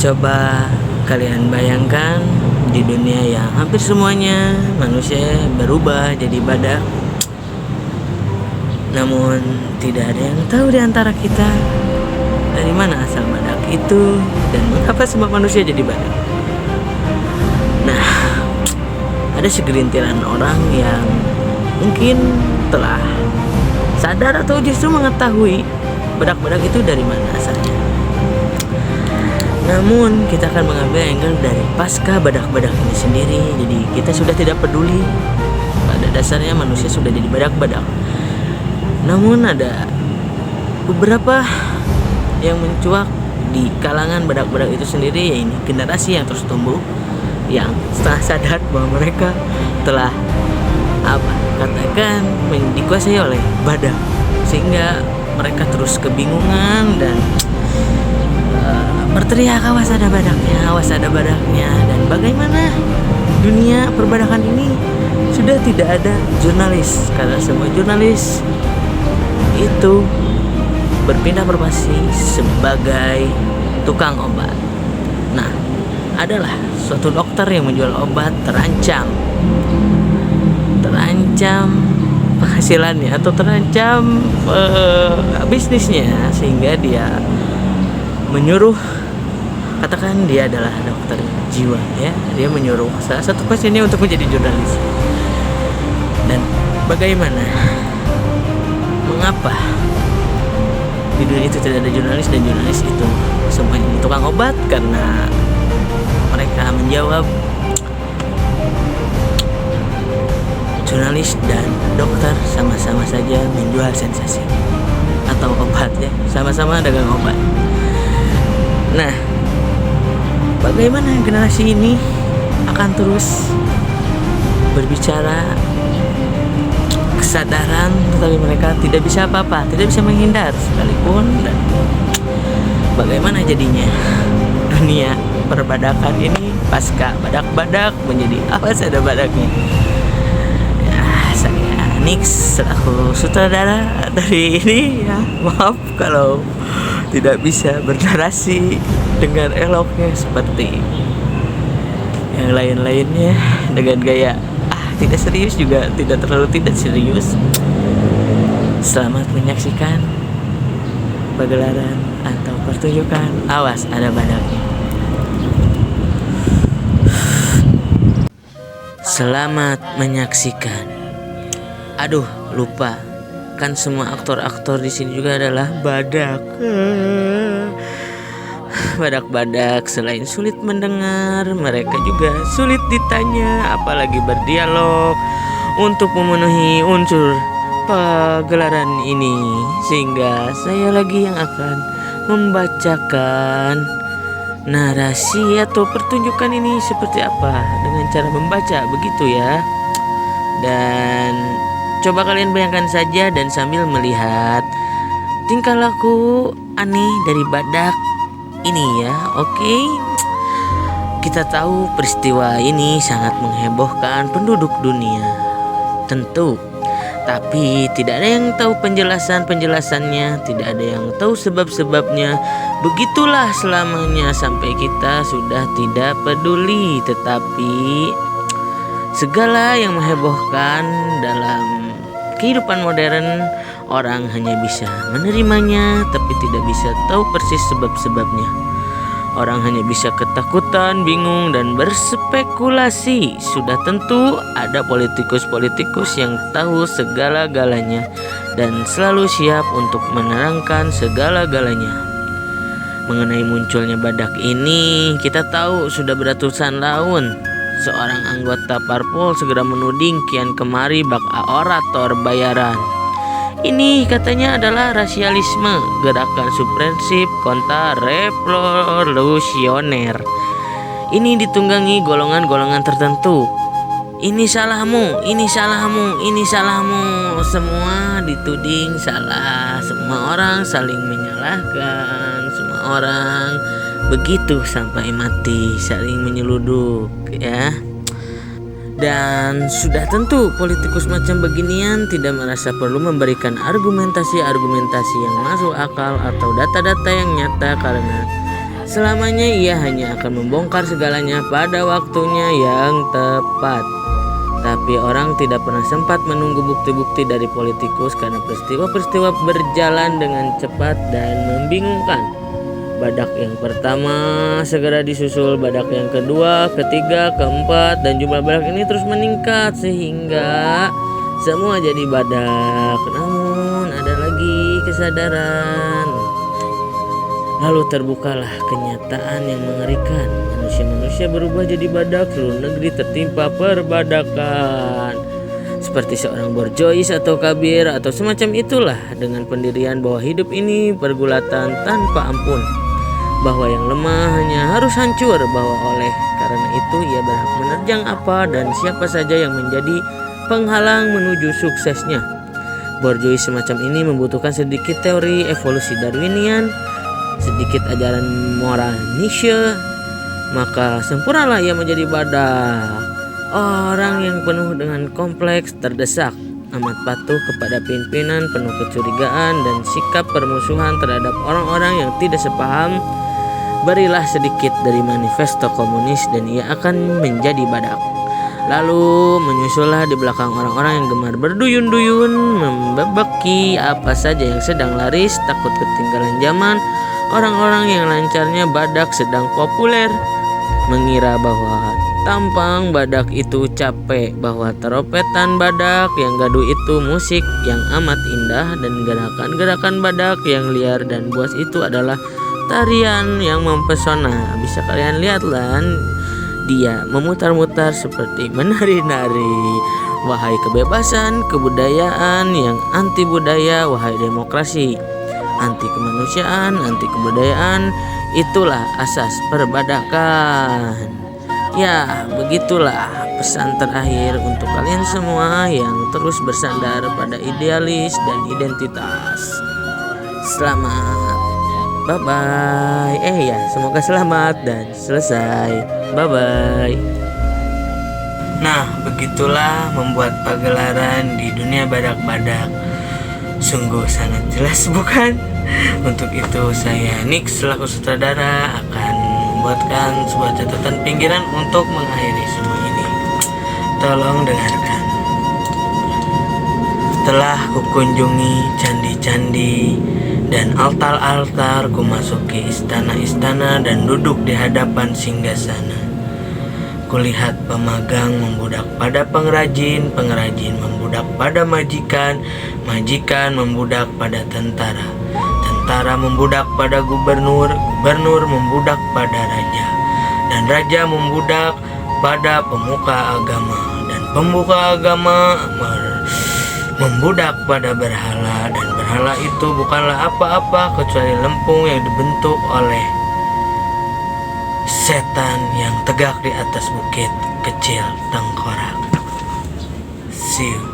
Coba kalian bayangkan di dunia yang hampir semuanya manusia berubah jadi badak. Namun tidak ada yang tahu di antara kita dari mana asal badak itu dan mengapa semua manusia jadi badak. Nah, ada segelintiran orang yang mungkin telah sadar atau justru mengetahui badak-badak itu dari mana asalnya. Namun kita akan mengambil angle dari pasca badak-badak ini sendiri. Jadi kita sudah tidak peduli. Pada dasarnya manusia sudah jadi badak-badak. Namun ada beberapa yang mencuat di kalangan badak-badak itu sendiri, yaitu generasi yang terus tumbuh, yang setelah sadar bahwa mereka telah katakan dikuasai oleh badak, sehingga mereka terus kebingungan dan berteriak, awas ada badaknya. Dan bagaimana dunia perbadakan ini sudah tidak ada jurnalis, karena semua jurnalis itu berpindah profesi sebagai tukang obat. Nah, adalah suatu dokter yang menjual obat terancam penghasilannya atau terancam bisnisnya, sehingga dia menyuruh, katakan dia adalah dokter jiwa ya, dia menyuruh salah satu pasiennya untuk menjadi jurnalis. Dan bagaimana, mengapa di dunia itu tidak ada jurnalis, dan jurnalis itu semuanya tukang obat? Karena mereka menjawab, jurnalis dan dokter sama-sama saja menjual sensasi atau obat ya, sama-sama dagang obat. Nah, bagaimana generasi ini akan terus berbicara kesadaran, tetapi mereka tidak bisa apa-apa, tidak bisa menghindar sekalipun. Dan bagaimana jadinya dunia perbadakan ini pasca badak-badak menjadi awas ada badaknya. Ya, saya Nix selaku sutradara dari ini ya, maaf kalau tidak bisa bernarasi dengan eloknya seperti yang lain-lainnya dengan gaya tidak serius juga tidak terlalu tidak serius. Selamat menyaksikan pagelaran atau pertunjukan awas ada badaknya. Selamat menyaksikan. Aduh, lupa. Kan semua aktor-aktor di sini juga adalah badak. Badak-badak selain sulit mendengar, mereka juga sulit ditanya, apalagi berdialog untuk memenuhi unsur pagelaran ini. Sehingga saya lagi yang akan membacakan narasi atau pertunjukan ini seperti apa dengan cara membaca begitu ya. Dan coba kalian bayangkan saja dan sambil melihat tingkah laku aneh dari badak ini ya. Oke. Kita tahu peristiwa ini sangat menghebohkan penduduk dunia. Tentu. Tapi tidak ada yang tahu penjelasannya, tidak ada yang tahu sebab-sebabnya. Begitulah selamanya sampai kita sudah tidak peduli. Tetapi segala yang menghebohkan dalam kehidupan modern, orang hanya bisa menerimanya tapi tidak bisa tahu persis sebab-sebabnya. Orang hanya bisa ketakutan, bingung, dan berspekulasi. Sudah tentu ada politikus-politikus yang tahu segala-galanya dan selalu siap untuk menerangkan segala-galanya. Mengenai munculnya badak ini, kita tahu sudah beratusan tahun. Seorang anggota parpol segera menuding kian kemari bak orator bayaran. Ini katanya adalah rasialisme, gerakan subversif kontra revolusioner. Ini ditunggangi golongan-golongan tertentu. Ini salahmu, ini salahmu, ini salahmu. Semua dituding salah. Semua orang saling menyalahkan. Semua orang begitu sampai mati, saling menyeluduk ya. Dan sudah tentu politikus macam beginian tidak merasa perlu memberikan argumentasi yang masuk akal atau data-data yang nyata, karena Selamanya ia hanya akan membongkar segalanya pada waktunya yang tepat. Tapi orang tidak pernah sempat menunggu bukti-bukti dari politikus karena peristiwa-peristiwa berjalan dengan cepat dan membingungkan. Badak yang pertama segera disusul badak yang kedua, ketiga, keempat, dan jumlah badak ini terus meningkat sehingga semua jadi badak. Namun ada lagi kesadaran. Lalu terbukalah kenyataan yang mengerikan. Manusia berubah jadi badak, seluruh negeri tertimpa perbadakan. Seperti seorang borjois atau kabir atau semacam itulah, dengan pendirian bahwa hidup ini pergulatan tanpa ampun, bahwa yang lemah hanya harus hancur, bahwa oleh karena itu ia berhak menerjang apa dan siapa saja yang menjadi penghalang menuju suksesnya. Borjois semacam ini membutuhkan sedikit teori evolusi Darwinian, sedikit ajaran moral Nietzsche, maka sempurnalah ia menjadi badak. Orang yang penuh dengan kompleks, terdesak, amat patuh kepada pimpinan, penuh kecurigaan dan sikap permusuhan terhadap orang-orang yang tidak sepaham. Berilah sedikit dari manifesto komunis dan ia akan menjadi badak. Lalu menyusullah di belakang orang-orang yang gemar berduyun-duyun, membebeki apa saja yang sedang laris, takut ketinggalan zaman. Orang-orang yang lancarnya badak sedang populer, mengira bahwa tampang badak itu capek, bahwa teropetan badak yang gaduh itu musik yang amat indah, dan gerakan-gerakan badak yang liar dan buas itu adalah tarian yang mempesona. Bisa kalian lihatlah, dia memutar-mutar seperti menari-nari. Wahai kebebasan, kebudayaan yang anti budaya, wahai demokrasi anti kemanusiaan, anti kebudayaan, itulah asas perbadakan. Ya, begitulah pesan terakhir untuk kalian semua yang terus bersandar pada idealis dan identitas. Selamat, bye-bye. Semoga selamat dan selesai. Bye-bye. Nah, begitulah membuat pagelaran di dunia badak-badak. Sungguh sangat jelas, bukan? Untuk itu saya Nick selaku sutradara akan membuatkan sebuah catatan pinggiran untuk mengakhiri semua ini. Tolong dengarkan. Setelah kukunjungi candi-candi dan altar-altar, kumasuki istana-istana dan duduk di hadapan singgasana. Kulihat pemagang membudak pada pengrajin, pengrajin membudak pada majikan, majikan membudak pada tentara, tentara membudak pada gubernur, gubernur membudak pada raja, dan raja membudak pada pemuka agama, dan pemuka agama membudak pada berhala, dan berhala itu bukanlah apa-apa kecuali lempung yang dibentuk oleh setan yang tegak di atas bukit kecil tengkorak. See you.